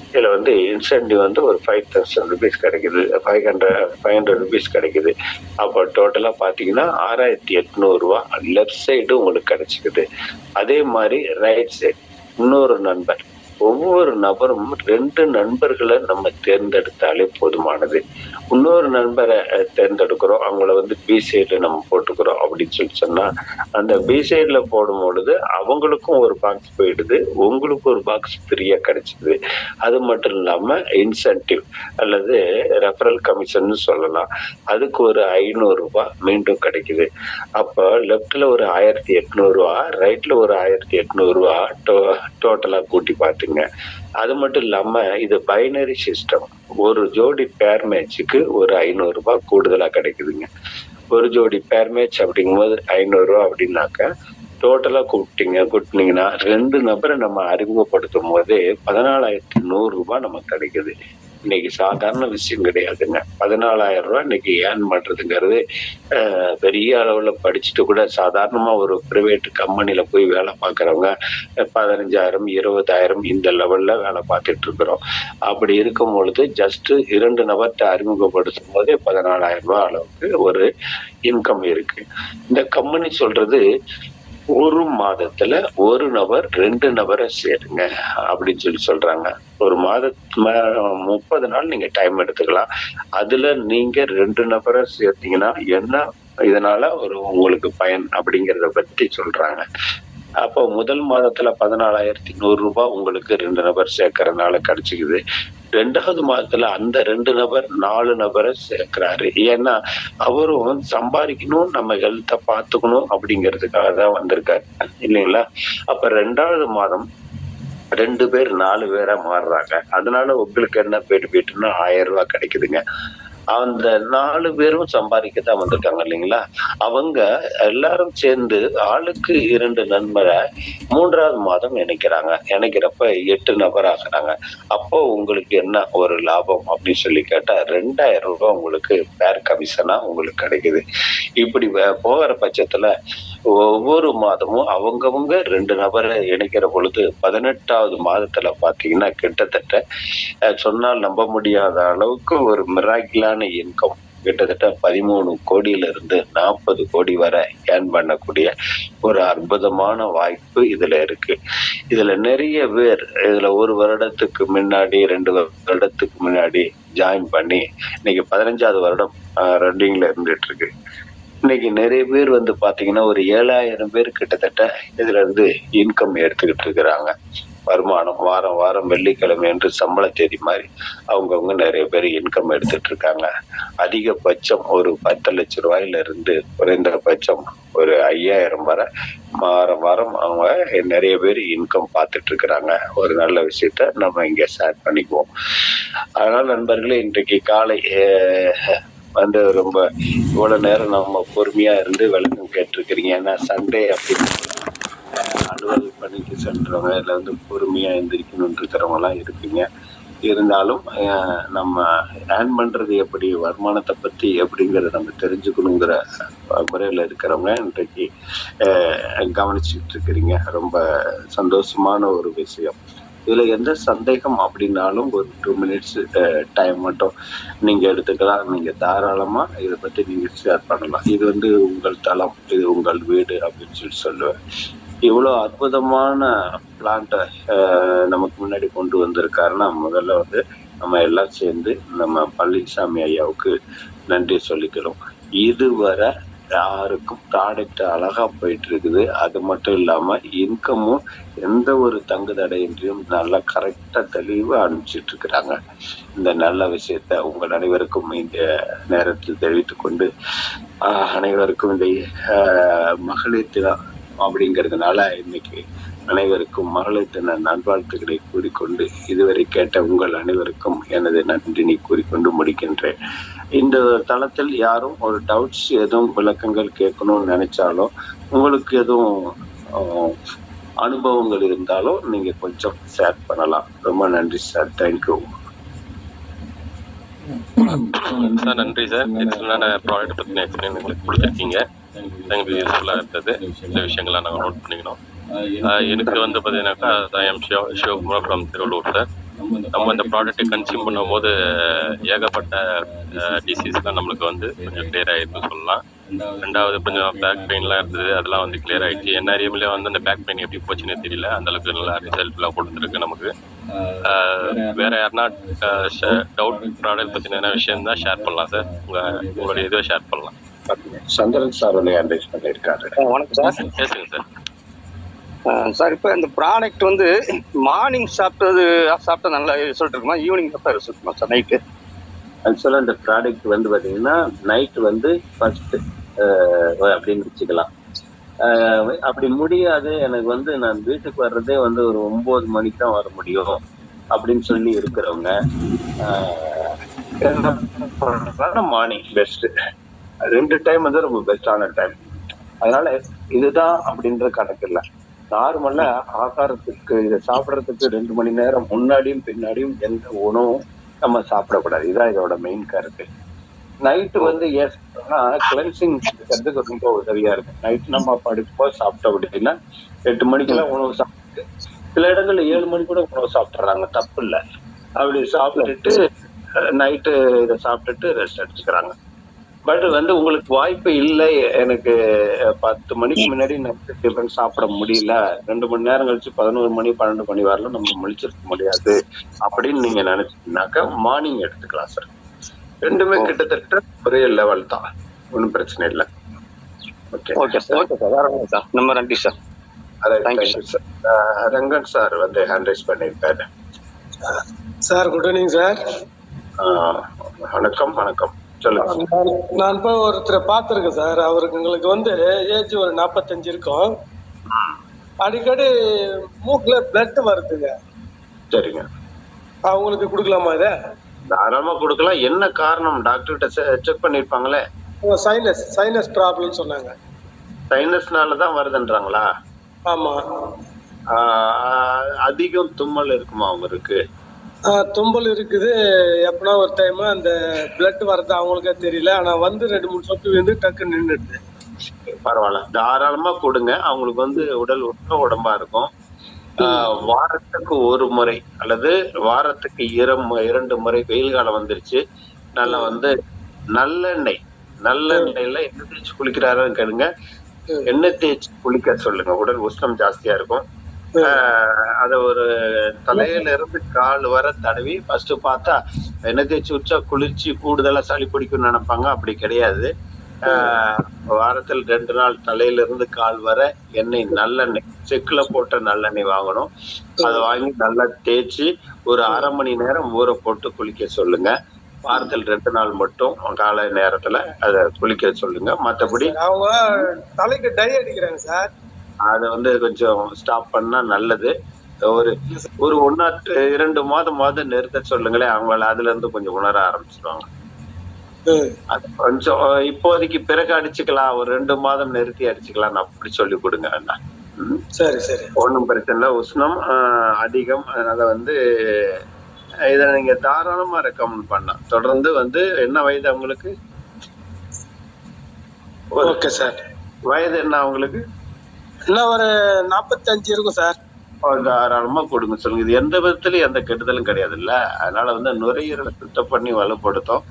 இதுல வந்து இன்சென்டிவ் வந்து ஒரு 5000 ருபீஸ் கிடைக்குது, 500 ருபீஸ் கிடைக்குது. அப்போ டோட்டலா பாத்தீங்கன்னா 6800 லெஃப்ட் சைடு உங்களுக்கு கிடைச்சிக்குது. அதே மாதிரி ரைட் சைடு இன்னொரு நண்பர், ஒவ்வொரு நபரும் 2 நண்பர்களை நம்ம தேர்ந்தெடுத்தாலே போதுமானது. இன்னொரு நண்பரை தேர்ந்தெடுக்கிறோம், அவங்கள வந்து பி சைட்ல நம்ம போட்டுக்கிறோம் அப்படின்னு சொல்லி சொன்னா அந்த பி சைட்ல போடும் பொழுது அவங்களுக்கும் ஒரு பாக்ஸ் போயிடுது, உங்களுக்கு ஒரு பாக்ஸ் ஃப்ரீயா கிடைச்சிது. அது மட்டும் இல்லாம இன்சென்டிவ் அல்லது ரெஃபரல் கமிஷன் சொல்லலாம், அதுக்கு ஒரு 500 மீண்டும் கிடைக்குது. அப்போ லெப்ட்ல ஒரு 1800, ரைட்ல ஒரு 1800 டோட்டலா கூட்டி பார்த்துங்க. அது மட்டும் இல்லாம இது பைனரி சிஸ்டம். ஒரு ஜோடி பேர் மேட்சுக்கு ஒரு 500 கூடுதலா கிடைக்குதுங்க. ஒரு ஜோடி பேர் மேட்ச் அப்படிங்கும்போது 500 அப்படின்னாக்க டோட்டலா கூட்டினீங்கன்னா 2 நபரை நம்ம அறிமுகப்படுத்தும் போதே 14100 நமக்கு கிடைக்குது. இன்னைக்கு சாதாரண விஷயம் கிடையாதுங்க. 14000 இன்னைக்கு ஏர்ன் பண்றதுங்கிறது பெரிய அளவுல படிச்சுட்டு கூட சாதாரணமா ஒரு பிரைவேட் கம்பெனில போய் வேலை பார்க்கறவங்க 15000 20000 இந்த லெவல்ல வேலை பார்த்துட்டு இருக்கிறோம். அப்படி இருக்கும் பொழுது ஜஸ்ட் 2 நபர்கிட்ட அறிமுகப்படுத்தும் போதே 14000 அளவுக்கு ஒரு இன்கம் இருக்கு. இந்த கம்பெனி சொல்றது ஒரு மாதத்துல ஒரு நபர் 2 நபரை சேருங்க அப்படின்னு சொல்லி சொல்றாங்க. ஒரு மாதத்துல 30 நாள் நீங்க டைம் எடுத்துக்கலாம். அதுல நீங்க 2 நபரை சேர்த்தீங்கன்னா என்ன இதனால உங்களுக்கு பயன் அப்படிங்கறத பத்தி சொல்றாங்க. அப்போ முதல் மாதத்துல 14100 உங்களுக்கு 2 நபர் சேர்க்கறதுனால கிடைச்சிக்குது. 2வது மாதத்துல அந்த 2 நபர் 4 நபரை சேர்க்கிறாரு. ஏன்னா அவரும் சம்பாதிக்கணும், நம்ம ஹெல்த்தை பார்த்துக்கணும் அப்படிங்கிறதுக்காக தான் வந்திருக்காரு இல்லைங்களா? அப்ப 2வது மாதம் 2 பேர் 4 பேரா மாறுறாங்க. அதனால உங்களுக்கு என்ன போயிட்டுன்னா 1000 கிடைக்குதுங்க. அந்த 4 பேரும் சம்பாதிக்கத்தான் வந்திருக்காங்க இல்லைங்களா? அவங்க எல்லாரும் சேர்ந்து ஆளுக்கு 2 நண்பரை 3வது மாதம் இணைக்கிறாங்க. இணைக்கிறப்ப 8 நபர் ஆகுறாங்க. அப்போ உங்களுக்கு என்ன ஒரு லாபம் அப்படின்னு சொல்லி கேட்டா, ரூ. 2000 உங்களுக்கு பேர் கமிஷனா உங்களுக்கு கிடைக்குது. இப்படி போகிற பட்சத்துல ஒவ்வொரு மாதமும் அவங்கவங்க 2 நபரை இணைக்கிற பொழுது 18வது மாதத்துல பாத்தீங்கன்னா கிட்டத்தட்ட சொன்னால் நம்ப முடியாத அளவுக்கு ஒரு மிராக்கிளான இன்கம் கிட்டத்தட்ட 13 கோடியிலிருந்து 40 கோடி வரை ஏர்ன் பண்ணக்கூடிய ஒரு அற்புதமான வாய்ப்பு இதுல இருக்கு. இதுல நிறைய பேர் இதுல 1 வருடத்துக்கு முன்னாடி 2 வருடத்துக்கு முன்னாடி ஜாயின் பண்ணி இன்னைக்கு 15வது வருடம் ரன்னிங்ல இருந்துட்டு இருக்கு. இன்னைக்கு நிறைய பேர் வந்து பாத்தீங்கன்னா ஒரு 7,000 பேர் கிட்டத்தட்ட இதுல இருந்து இன்கம் எடுத்துக்கிட்டு இருக்கிறாங்க. வருமானம் வாரம் வாரம் வெள்ளிக்கிழமை என்று சம்பள தேதி மாதிரி அவங்கவுங்க நிறைய பேர் இன்கம் எடுத்துட்டு இருக்காங்க. அதிகபட்சம் ஒரு 10 லட்சம் ரூபாயில இருந்து குறைந்தபட்சம் ஒரு 5,000 வரை வாரம் வாரம் அவங்க நிறைய பேர் இன்கம் பார்த்துட்டு இருக்கிறாங்க. ஒரு நல்ல விஷயத்த நம்ம இங்க ஷேர் பண்ணிக்குவோம். அதனால நண்பர்களே, இன்றைக்கு காலை வந்து ரொம்ப இவ்வளவு நேரம் நம்ம பொறுமையா இருந்து விளக்கம் கேட்டிருக்கிறீங்க. ஏன்னா சண்டே அப்படின்னு அலுவலக பணிக்கு சென்றவங்க இதுல வந்து பொறுமையா எந்திரிக்கணும்னு இருக்கிறவங்க எல்லாம் இருப்பீங்க. இருந்தாலும் நம்ம ஏர்ன் பண்றது எப்படி, வருமானத்தை பத்தி எப்படிங்கிறத நம்ம தெரிஞ்சுக்கணுங்கிற முறையில இருக்கிறவங்க இன்றைக்கு கவனிச்சுட்டு இருக்கிறீங்க. ரொம்ப சந்தோஷமான ஒரு விஷயம். இதுல எந்த சந்தேகம் அப்படின்னாலும் ஒரு 2 மினிட்ஸ் டைம் மட்டும் நீங்க எடுத்துக்கலாம். நீங்க தாராளமா இதை பத்தி நீங்க ஷேர் பண்ணலாம். இது வந்து உங்கள் தளம், இது உங்கள் வீடு அப்படின்னு சொல்லி சொல்லுவேன். இவ்வளவு அற்புதமான பிளான்ட்டை நமக்கு முன்னாடி கொண்டு வந்திருக்காருன்னா முதல்ல வந்து நம்ம எல்லாம் சேர்ந்து நம்ம பழனிசாமி ஐயாவுக்கு நன்றி சொல்லிக்கிறோம். இதுவரை யாருக்கும் ப்ராடக்ட் அழகா போயிட்டு இருக்குது. அது மட்டும் இல்லாம இன்கமும் எந்த ஒரு தங்கு தடையின்றியும் நல்லா கரெக்டா தெளிவா அனுப்பிச்சிட்டு இருக்கிறாங்க. இந்த நல்ல விஷயத்த உங்கள் அனைவருக்கும் இந்த நேரத்தில் தெரிவித்துக் கொண்டு அனைவருக்கும் இந்த மகளிர் தினம் அப்படிங்கிறதுனால இன்னைக்கு அனைவருக்கும் மகளிர் தின நல்வாழ்த்துக்களை கூறிக்கொண்டு இதுவரை கேட்ட உங்கள் அனைவருக்கும் எனது நன்றினை கூறிக்கொண்டு முடிக்கின்றேன். இந்த தளத்தில் யாரும் ஒரு டவுட்ஸ் எதுவும் விளக்கங்கள் கேட்கணும்னு நினைச்சாலும், உங்களுக்கு எதுவும் அனுபவங்கள் இருந்தாலும் நீங்க கொஞ்சம் ஷேர் பண்ணலாம். ரொம்ப நன்றி சார். Thank you sir. நன்றி சார். எக்ஸலண்டான ப்ராடக்ட் பற்றி எக்ஸ்பிளைன் எங்களுக்கு கொடுத்துருக்கீங்க. எங்களுக்கு யூஸ்ஃபுல்லாக இருந்தது. இந்த விஷயங்கள்லாம் நாங்கள் நோட் பண்ணிக்கணும். எனக்கு வந்து பார்த்தீங்கன்னாக்கா I'm Sivakumar from Thiruvallur sir. நம்ம இந்த ப்ராடக்ட்டை கன்சியூம் பண்ணும்போது ஏகப்பட்ட டிசீஸ்லாம் நம்மளுக்கு வந்து கொஞ்சம் கிளியர் ஆகிடுன்னு சொல்லலாம். 2வது கொஞ்சம் பேக் பெயின்லாம் இருந்தது, அதெல்லாம் வந்து கிளியர் ஆகிடுச்சு. என்ஆர்எம்லேயே வந்து அந்த பேக் பெயின் எப்படி போச்சுன்னு தெரியல, அந்தளவுக்கு நல்லா ரிசல்ட்லாம் கொடுத்துருக்கு நமக்கு. வேறு யாருன்னா டவுட் ப்ராடக்ட் பற்றின என்ன விஷயம் தான் ஷேர் பண்ணலாம் சார். உங்களுடைய இதுவை ஷேர் பண்ணலாம். சந்திரன் சார் அட்வைஸ் பண்ணியிருக்காரு. வணக்கம் சார். பேசுங்க சார். சார், இப்போ இந்த ப்ராடக்ட் வந்து மார்னிங் சாப்பிட்டா நல்ல ரிசல்ட் இருக்குமா, ஈவினிங் சாப்பிட்டா ரிசல்ட் இருக்குமா சார்? நைட்டு ஆக்சுவலாக இந்த ப்ராடக்ட் வந்து பார்த்தீங்கன்னா நைட்டு வந்து ஃபர்ஸ்ட் அப்படின்னு வச்சுக்கலாம். அப்படி முடியாது, எனக்கு வந்து நான் வீட்டுக்கு வர்றதே வந்து ஒரு 9 மணிக்கு தான் வர முடியும் அப்படின்னு சொல்லி இருக்கிறவங்க மார்னிங் பெஸ்ட். 2 டைம் வந்து ரொம்ப பெஸ்டான டைம். அதனால இதுதான் அப்படின்ற கணக்கு இல்லை. நார்மலா ஆகாரத்துக்கு இதை சாப்பிட்றதுக்கு 2 மணி நேரம் முன்னாடியும் பின்னாடியும் எந்த உணவும் நம்ம சாப்பிடக்கூடாது. இதுதான் இதோட மெயின் கருத்து. நைட்டு வந்து கிளென்சிங் இருக்கிறதுக்கு ரொம்ப உதவியா இருக்கு. நைட்டு நம்ம படுப்போ சாப்பிட்டோம் அப்படின்னா 8 மணிக்கெல்லாம் உணவு சாப்பிட்டு, சில இடங்கள்ல 7 மணி கூட உணவு சாப்பிட்றாங்க, தப்பு இல்லை. அப்படி சாப்பிட்டுட்டு நைட்டு இதை சாப்பிட்டுட்டு ரெஸ்ட் எடுத்துக்கிறாங்க. பட் வந்து உங்களுக்கு வாய்ப்பு இல்லை, எனக்கு 10 மணிக்கு முன்னாடி நைட்டு டிஃபன் சாப்பிட முடியல, 2 மணி நேரம் கழிச்சு 11 மணி 12 மணி வரலாம் நம்ம முழிச்சிருக்க முடியாது அப்படின்னு நீங்க நினைச்சீங்கன்னாக்கா மார்னிங் எடுத்துக்கலாம் சார். 2மே கிட்டத்தட்ட ஒரே லெவல் தான், ஒன்றும் பிரச்சனை இல்லை. Okay sir. ரொம்ப நன்றி சார். ரங்கன் சார் வந்து ஹேண்ட் ரைஸ் பண்ணியிருக்காரு. Sir good evening sir. வணக்கம் வணக்கம். நான் இப்போ ஒருத்தரை பார்த்துருக்கேன் சார். அவருக்கு எங்களுக்கு வந்து ஏஜ் ஒரு 45 இருக்கும். அடிக்கடி மூக்குல பிளட் வருதுங்க. சரிங்க. அவங்களுக்கு கொடுக்கலாமா இதை? தாராளமா கொடுக்கலாம். என்ன காரணம் டாக்டர்கிட்ட செக் பண்ணிருப்பாங்களே? சைனஸ் ப்ராப்ளம் சொன்னாங்க. சைனஸ்னாலதான் வருதுன்றாங்களா? ஆமா. அதிகம் தும்மல் இருக்குமா அவங்களுக்கு? தும்பல் இருக்குது. எப்பனா ஒரு டைம் அந்த பிளட் வர்றது அவங்களுக்கே தெரியல. ஆனா வந்து 2-3 சொட்டு வந்து டக்கு நின்றுடுது. பரவாயில்ல, தாராளமா கொடுங்க. அவங்களுக்கு வந்து உடல் உடம்பா இருக்கும். வாரத்துக்கு ஒரு முறை அல்லது வாரத்துக்கு 2 முறை, வெயில் காலம் வந்துருச்சு, நல்லா வந்து நல்லெண்ணெய்ல எண்ணெய் தேய்ச்சி குளிக்கிறாருன்னு கேளுங்க. எண்ணெய் தேய்ச்சி குளிக்க சொல்லுங்க. உடல் உஷ்ணம் ஜாஸ்தியா இருக்கும். அத ஒரு தலையில இருந்து கால் வர தடவி ஃபர்ஸ்ட் பார்த்தா எண்ணெய் தேய்ச்சி வச்சா குளிர்ச்சி கூடுதலா சளி பிடிக்கும்னு நினைப்பாங்க. அப்படி கிடையாது. வாரத்தில் 2 நாள் தலையில இருந்து கால் வர எண்ணெய், நல்லெண்ணெய், செக்குல போட்ட நல்லெண்ணெய் வாங்கணும். அதை வாங்கி நல்லா தேய்ச்சி ஒரு அரை மணி நேரம் ஊற போட்டு குளிக்க சொல்லுங்க. வாரத்தில் 2 நாள் மட்டும் காலை நேரத்துல அத குளிக்க சொல்லுங்க. மற்றபடி அவங்க தலைக்கு டை அடிக்கிறாங்க சார். அதை வந்து கொஞ்சம் ஸ்டாப் பண்ணா நல்லது. ஒரு 1-2 மாதம் நிறுத்த சொல்லுங்களேன். அவங்கள அதுல இருந்து கொஞ்சம் உணர ஆரம்பிச்சிருவாங்க. அது கொஞ்சம் இப்போதைக்கு பிறகு அடிச்சுக்கலாம், ஒரு 2 மாதம் நிறுத்தி அடிச்சுக்கலாம், அப்படி சொல்லி கொடுங்க. சரி சரி, ஒன்றும் பிரச்சனை இல்லை. உஷ்ணம் அதிகம், அதனால வந்து இதை நீங்க தாராளமா ரெக்கமெண்ட் பண்ணலாம். தொடர்ந்து வந்து என்ன வயது அவங்களுக்கு? Okay sir. வயது என்ன அவங்களுக்கு? இன்னும் ஒரு 45 இருக்கும் சார். தாராளமா கொடுங்க சொல்லுங்க. இது எந்த விதத்துலயும் எந்த கெடுதலும் கிடையாது இல்ல. அதனால வந்து நுரையீரலை சுத்தம் பண்ணி வலுப்படுத்தும்.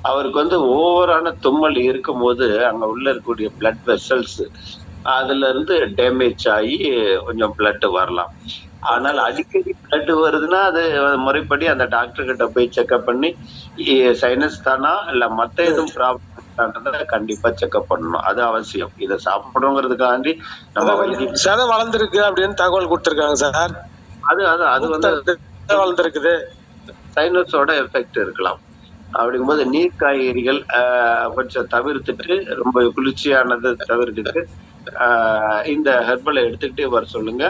அவருக்கு வந்து ஓவரான தும்மல் இருக்கும் போது அங்க உள்ள இருக்கக்கூடிய பிளட் வெசல்ஸ் அதுல இருந்து டேமேஜ் ஆகி கொஞ்சம் பிளட் வரலாம். ஆனால் அடிக்கடி பிளட் வருதுன்னா அது முறைப்படி அந்த டாக்டர் கிட்ட போய் செக்அப் பண்ணி சைனஸ் தானா இல்ல மத்த எதுவும் ப்ராப்ளம் கண்டிப்பா செக்அப் பண்ணணும். அது அவசியம். இதை சாப்பிடணுங்கிறதுக்காண்டி நம்ம சதை வளர்ந்துருக்கு அப்படின்னு தகவல் கொடுத்திருக்காங்க சார். அது வந்து வளர்ந்துருக்குது, சைனஸோட எஃபெக்ட் இருக்கலாம். அப்படிங்கும்போது நீர் காய்கறிகள் கொஞ்சம் தவிர்த்துட்டு, ரொம்ப குளிர்ச்சியானது தவிர்த்துட்டு இந்த ஹெர்பலை எடுத்துக்கிட்டே வர சொல்லுங்க.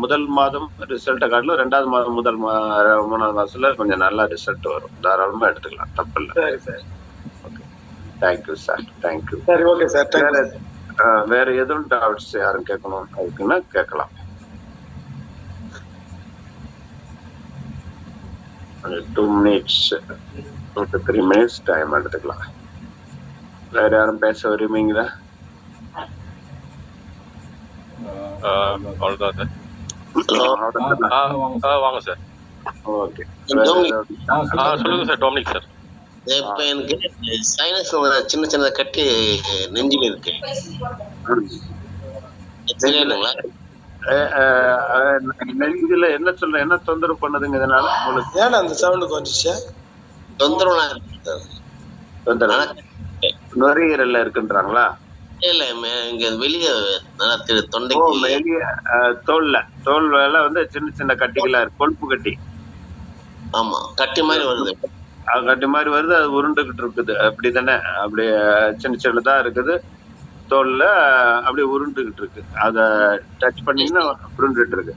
முதல் மாதம் ரிசல்ட்டை காட்டிலும் 2வது மாதம் 3வது மாசத்துல கொஞ்சம் நல்லா ரிசல்ட் வரும். தாராளமா எடுத்துக்கலாம், தப்பு இல்லை. சரி சார். Thank you sir, thank you. சரி, ஓகே சார். வேற எதுவும் டவுட்ஸ் யாரும் கேட்கணும் அதுக்குன்னா கேட்கலாம். 2 minutes 2 to 3 minutes டைம் எடுத்துக்கலாம். வேற யாரும் பேச விரும்புறீங்களா? அவ்வளோதான் சார். வாங்க சார். ஓகே, சொல்லுங்க சார். Dominic sir. இப்ப எனக்கு சைனஸ் சின்ன கட்டி நெஞ்சில இருக்கு. நெஞ்சில என்ன சொல்ல, என்ன தொந்தரவு பண்ணுதுங்க இதனால உங்களுக்கு? ஏன்னா அந்த சவுண்ட் வந்துச்சு. நுரையீரல்ல இருக்குன்றாங்களா? இல்ல, இங்க வெளியே தொண்டைக்கு வெளியே தோல் வேலை வந்து சின்ன கட்டிகளா இருக்கு, கொழுப்பு கட்டி. ஆமா, கட்டி மாதிரி வருது. கட்டி மாதிரி வருது, அது உருண்டுகிட்டு இருக்குது. அப்படித்தானே? அப்படியே சின்னதா இருக்குது தோல்ல, அப்படியே உருண்டுகிட்டு இருக்கு. அத டச் பண்ணீங்கன்னா உருண்டுட்டு இருக்கு.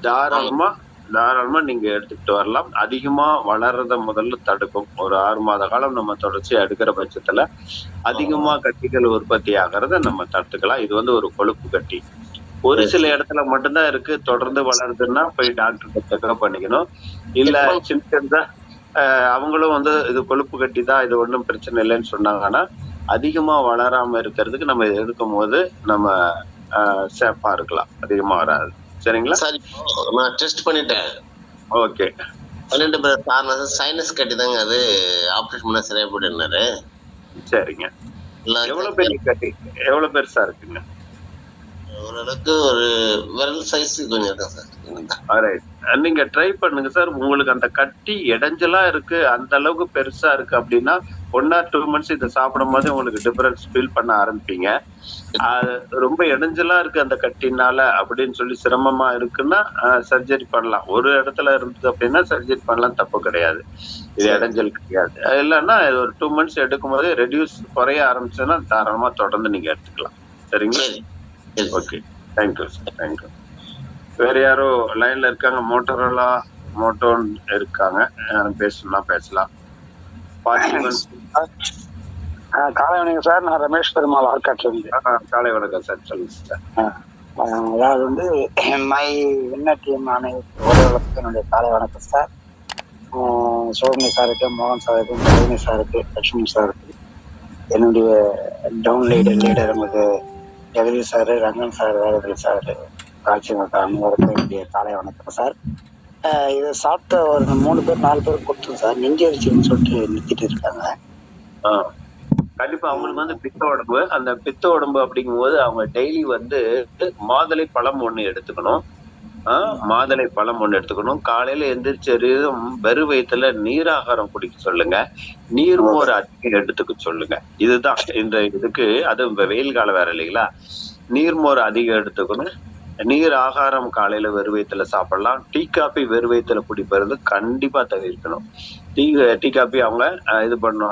தாராளமா நீங்க எடுத்துக்கிட்டு வரலாம். அதிகமா வளர்றத முதல்ல தடுக்கும். ஒரு 6 மாத காலம் நம்ம தொடர்ச்சியா எடுக்கிற பட்சத்துல அதிகமா கட்டிகள் உற்பத்தி ஆகிறத நம்ம தடுத்துக்கலாம். இது வந்து ஒரு கொழுப்பு கட்டி. ஒரு சில இடத்துல மட்டும்தான் இருக்கு, தொடர்ந்து வளருதுன்னா போய் டாக்டர்கிட்ட செக்அப் பண்ணிக்கணும். இல்ல சின்னதா அவங்களும் வந்து இது கொழுப்பு கட்டி தான், இது ஒன்றும் பிரச்சனை இல்லைன்னு சொன்னாங்கன்னா, அதிகமா வளராம இருக்கிறதுக்கு நம்ம எடுக்கும் போது நம்ம சேஃபா இருக்கலாம், அதிகமா வராது. சரிங்களா? சரி, நான் டெஸ்ட் பண்ணிட்டேன். ஓகே, 12 சைனஸ் கட்டி தாங்க, அது ஆப்ரேஷன் பண்ண சரியா போயிடுனாரு. சரிங்க. எவ்வளவு பெரிய கட்டி, எவ்வளவு பெருசா இருக்குங்க? ஓரளவுக்கு ஒரு விரல் சைஸ் கொஞ்சம் இருக்கும் சார். நீங்க ட்ரை பண்ணுங்க சார். உங்களுக்கு அந்த கட்டி இடைஞ்சலா இருக்கு, அந்த அளவுக்கு பெருசா இருக்கு அப்படின்னா 1 or 2 months இதை சாப்பிடும் போது உங்களுக்கு டிஃபரன்ஸ் ஃபீல் பண்ண ஆரம்பிப்பீங்க. ரொம்ப இடைஞ்சலா இருக்கு அந்த கட்டினால அப்படின்னு சொல்லி சிரமமா இருக்குன்னா சர்ஜரி பண்ணலாம். ஒரு இடத்துல இருந்தது அப்படின்னா சர்ஜரி பண்ணலாம், தப்பு கிடையாது. இது இடைஞ்சல் கிடையாது. இல்லைன்னா ஒரு 2 months எடுக்கும் போது ரெடியூஸ் குறைய ஆரம்பிச்சுன்னா தாராளமா தொடர்ந்து நீங்க எடுத்துக்கலாம். சரிங்களா? Okay, thank you sir, thank you. வேற யாரோ லைன்ல இருக்காங்க? மோட்டோரோலா மோட்டோன் இருக்காங்க, பேசணும்னா பேசலாம். பார்த்திபன். காலை வணக்கம் சார். நான் ரமேஷ் பெருமாள் ஆர்காட்ல இருந்து. காலை வணக்கம் சார், சொல்லுங்க சார். அதாவது வந்து மை விண்ணட்டியம் அனைவருக்கு என்னுடைய காலை வணக்கம் சார். சோமனி சாருக்கு, மோகன் சாருக்கு, ரஜினி சாருக்கு, லட்சுமி சாருக்கு, என்னுடைய டவுன் லீடர் நமக்கு Jagathi sir, Rangan sir, Vegathiri sir, காட்சி அனைவருக்கும் என்னுடைய காலை வணக்கம் சார். இதை சாப்பிட்ட ஒரு 3 பேர் 4 பேர் கொடுத்தோம் சார். நெஞ்சரிச்சின்னு சொல்லிட்டு நிறுத்திட்டு இருக்காங்க. கண்டிப்பா அவங்களுக்கு வந்து பித்த உடம்பு. அந்த பித்த உடம்பு அப்படிங்கும் போது அவங்க டெய்லி வந்து மாதுளை பழம் 1 எடுத்துக்கணும். மாதுளை பழம் 1 எடுத்துக்கணும். காலையில எந்திரிச்சு வெறும் வயிற்றுல நீராகாரம் குடிக்க சொல்லுங்க. நீர்மோர் அதிகம் எடுத்துக்க சொல்லுங்க. இதுதான் இந்த இதுக்கு. அது வெயில் காலம் வேற இல்லைங்களா? நீர்மோர் அதிகம் எடுத்துக்கணும். நீர் ஆகாரம் காலையில வெறும் வயிற்றுல சாப்பிடலாம். டீ காபி வெறும் வயிற்றுல குடிப்பது கண்டிப்பா தவிர்க்கணும். டீ காபி அவங்க இது பண்ண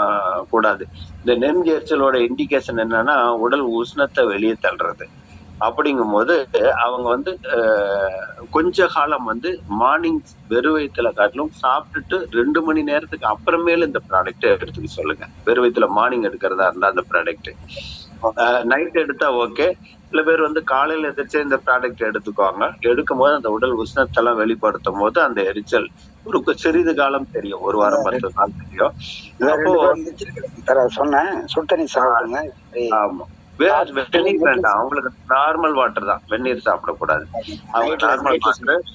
கூடாது. இந்த நெஞ்செரிச்சலோட இண்டிகேஷன் என்னன்னா உடல் உஷ்ணத்தை வெளியே தள்ளுறது. அப்படிங்கும் போது அவங்க வந்து கொஞ்ச காலம் வந்து மார்னிங் வெறும் வயிற்றுல காட்டிலும் சாப்பிட்டுட்டு 2 மணி நேரத்துக்கு அப்புறமேல இந்த ப்ராடக்ட் எடுத்துக்க சொல்லுங்க. வெறும் வயிற்றுல மார்னிங் எடுக்கிறதா இருந்தா அந்த ப்ராடக்ட். நைட் எடுத்தா ஓகே. சில பேர் வந்து காலையில எதிர்த்து இந்த ப்ராடக்ட் எடுத்துக்குவாங்க. எடுக்கும் போது அந்த உடல் உஷ்ணத்தெல்லாம் வெளிப்படுத்தும் போது அந்த எரிச்சல் ஒரு சிறிது காலம் தெரியும். 1 வாரம் 10 நாள் தெரியும். அப்போ சொன்னேன் சுட்டணி சாப்பிடுங்க. ஆமா, வெந்நீர் வேண்டாம். அவங்களுக்கு நார்மல் வாட்டர் தான். வெந்நீர் சாப்பிடக்கூடாது. அவங்க நார்மல் வாட்டர்.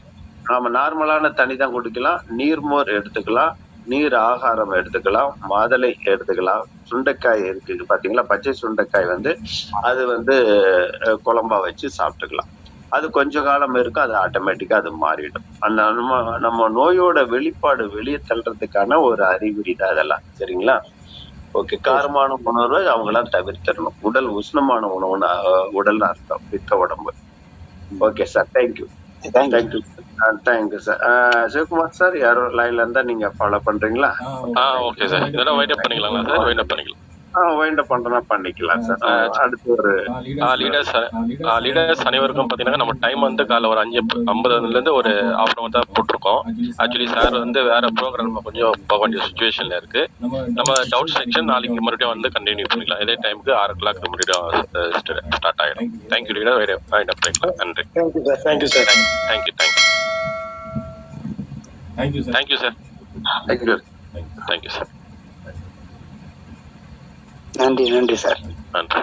நாம நார்மலான தண்ணி தான் குடிக்கலாம். நீர்மோர் எடுத்துக்கலாம். நீர் ஆகாரம் எடுத்துக்கலாம். மாதுளை எடுத்துக்கலாம். சுண்டைக்காய் இருக்கு பாத்தீங்களா, பச்சை சுண்டைக்காய் வந்து அது வந்து குழம்பா வச்சு சாப்பிட்டுக்கலாம். அது கொஞ்ச காலம் இருக்கும். அது ஆட்டோமேட்டிக்கா அது மாறிடும். அந்த நம்ம நோயோட வெளிப்பாடு வெளியே தள்ளுறதுக்கான ஒரு அறிகுறி தான் அதெல்லாம். சரிங்களா? ஓகே. காரமான உணர்வை அவங்களாம் தவிர்த்திடணும். உடல் உஷ்ணமான உணவுன்னு உடல்னு அர்த்தம் பித்த உடம்பு. Okay sir, thank you. Thank you sir. Sivakumar sir, யாரோ லைன்ல இருந்தா நீங்க ஃபாலோ பண்றீங்களா? Okay sir. இதெல்லாம் வைண்ட் அப் பண்ணிக்கலாங்களா சார்? வைண்ட் அப் பண்ணிக்கலாம். வைண்ட் அப் பண்றனா பண்ணிக்கலாம் சார். அடுத்து ஒரு லீடர்ஸ் அனைவருக்கும் பாத்தீங்கன்னா நம்ம டைம் வந்து காலைல ஒரு 5:50 இருந்து ஒரு ½ hour தான் போட்டிருக்கோம். ஆக்சுவலி சார் வந்து வேற ப்ரோக்ராம் கொஞ்சம் போக வேண்டிய சுச்சுவேஷன்ல இருக்கு. நம்ம டவுட் செக்ஷன் நாளைக்கு மறுபடியும் வந்து கண்டினியூ பண்ணிக்கலாம். இதே டைமுக்கு 6 o'clock மறுபடியும் ஸ்டார்ட் ஆயிடும். Thank you leader. வைண்ட் அப் பண்ணிக்கலாம். நன்றி. Thank you sir. Thank you sir. Thank you sir. நன்றி சார். நன்றி.